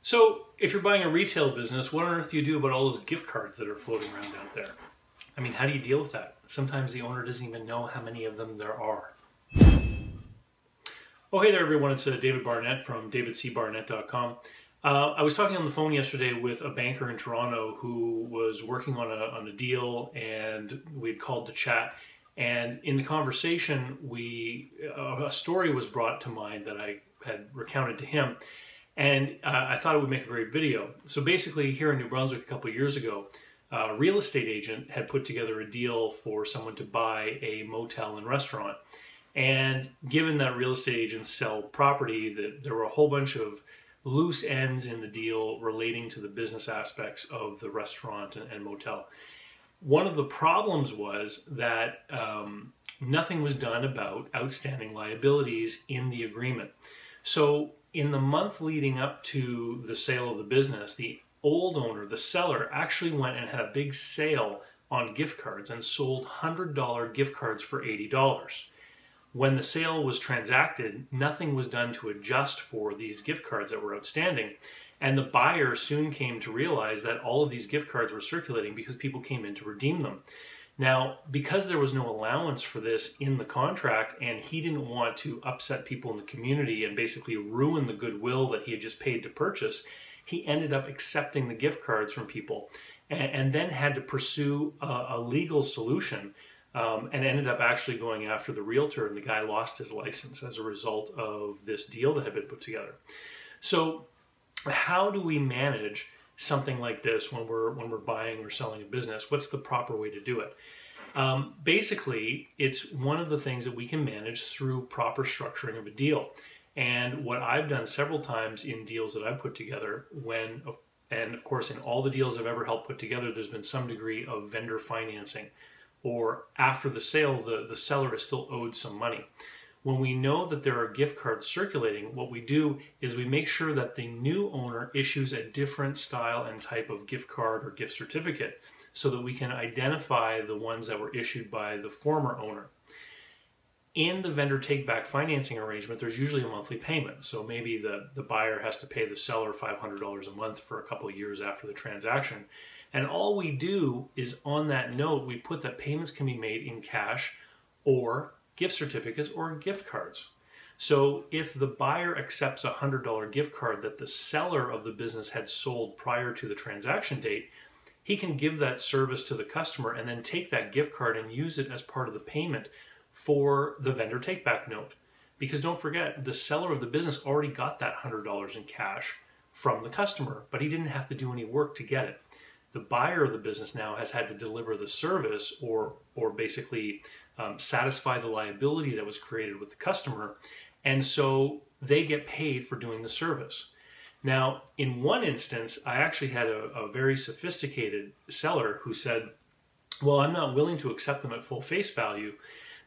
So, if you're buying a retail business, what on earth do you do about all those gift cards that are floating around out there? I mean, how do you deal with that? Sometimes the owner doesn't even know how many of them there are. Oh, hey there, everyone. It's David Barnett from davidcbarnett.com. I was talking on the phone yesterday with a banker in Toronto who was working on a deal, and we'd called to chat. And in the conversation, a story was brought to mind that I had recounted to him. And I thought it would make a great video. So basically, here in New Brunswick a couple of years ago, a real estate agent had put together a deal for someone to buy a motel and restaurant. And given that real estate agents sell property, that there were a whole bunch of loose ends in the deal relating to the business aspects of the restaurant and motel. One of the problems was that nothing was done about outstanding liabilities in the agreement. So in the month leading up to the sale of the business, the old owner, the seller, actually went and had a big sale on gift cards and sold $100 gift cards for $80. When the sale was transacted, nothing was done to adjust for these gift cards that were outstanding. And the buyer soon came to realize that all of these gift cards were circulating because people came in to redeem them. Now, because there was no allowance for this in the contract, and he didn't want to upset people in the community and basically ruin the goodwill that he had just paid to purchase, he ended up accepting the gift cards from people and then had to pursue a legal solution and ended up actually going after the realtor, and the guy lost his license as a result of this deal that had been put together. So how do we manage something like this when we're buying or selling a business? What's the proper way to do it? Basically, it's one of the things that we can manage through proper structuring of a deal. And what I've done several times in deals that I've put together, and of course in all the deals I've ever helped put together, there's been some degree of vendor financing, or after the sale, the seller is still owed some money. When we know that there are gift cards circulating, what we do is we make sure that the new owner issues a different style and type of gift card or gift certificate so that we can identify the ones that were issued by the former owner. In the vendor take-back financing arrangement, there's usually a monthly payment. So maybe the buyer has to pay the seller $500 a month for a couple of years after the transaction. And all we do is on that note, we put that payments can be made in cash or gift certificates or gift cards. So if the buyer accepts a $100 gift card that the seller of the business had sold prior to the transaction date, he can give that service to the customer and then take that gift card and use it as part of the payment for the vendor take-back note. Because don't forget, the seller of the business already got that $100 in cash from the customer, but he didn't have to do any work to get it. The buyer of the business now has had to deliver the service or basically satisfy the liability that was created with the customer, and so they get paid for doing the service. Now, in one instance, I actually had a very sophisticated seller who said, well, I'm not willing to accept them at full face value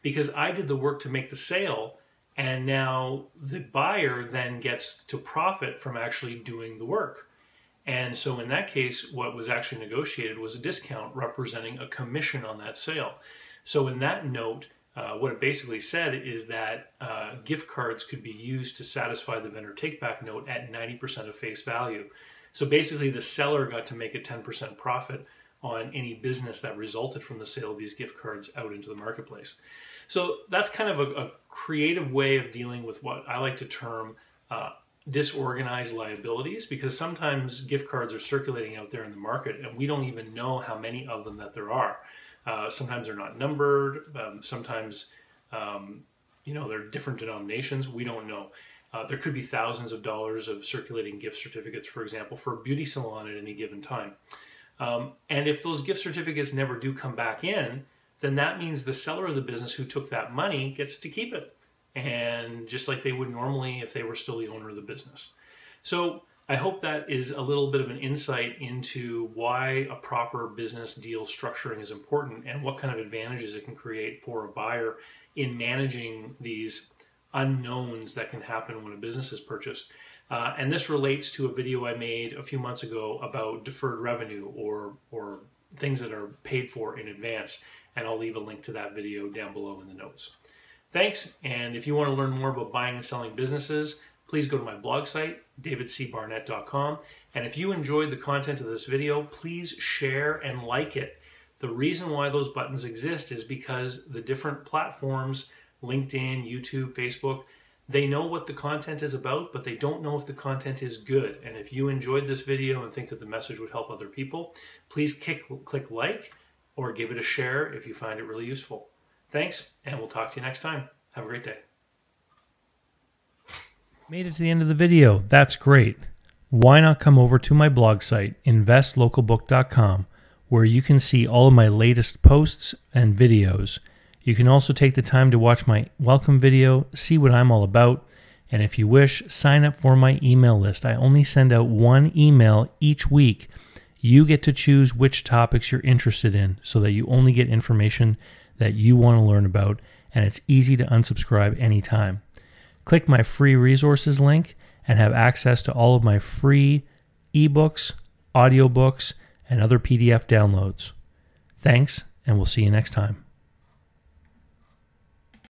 because I did the work to make the sale, and now the buyer then gets to profit from actually doing the work. And so in that case, what was actually negotiated was a discount representing a commission on that sale. So in that note, what it basically said is that gift cards could be used to satisfy the vendor take-back note at 90% of face value. So basically the seller got to make a 10% profit on any business that resulted from the sale of these gift cards out into the marketplace. So that's kind of a creative way of dealing with what I like to term disorganized liabilities, because sometimes gift cards are circulating out there in the market and we don't even know how many of them that there are. Sometimes they're not numbered. Sometimes, they're different denominations. We don't know. There could be thousands of dollars of circulating gift certificates, for example, for a beauty salon at any given time. And if those gift certificates never do come back in, then that means the seller of the business who took that money gets to keep it. And just like they would normally if they were still the owner of the business. So I hope that is a little bit of an insight into why a proper business deal structuring is important and what kind of advantages it can create for a buyer in managing these unknowns that can happen when a business is purchased. And this relates to a video I made a few months ago about deferred revenue or things that are paid for in advance. And I'll leave a link to that video down below in the notes. Thanks, and if you want to learn more about buying and selling businesses, please go to my blog site, davidcbarnett.com. And if you enjoyed the content of this video, please share and like it. The reason why those buttons exist is because the different platforms, LinkedIn, YouTube, Facebook, they know what the content is about, but they don't know if the content is good. And if you enjoyed this video and think that the message would help other people, please click like or give it a share if you find it really useful. Thanks, and we'll talk to you next time. Have a great day. Made it to the end of the video. That's great. Why not come over to my blog site, investlocalbook.com, where you can see all of my latest posts and videos. You can also take the time to watch my welcome video, see what I'm all about, and if you wish, sign up for my email list. I only send out one email each week. You get to choose which topics you're interested in so that you only get information that you want to learn about, and it's easy to unsubscribe anytime. Click my free resources link and have access to all of my free ebooks, audiobooks, and other PDF downloads. Thanks, and we'll see you next time.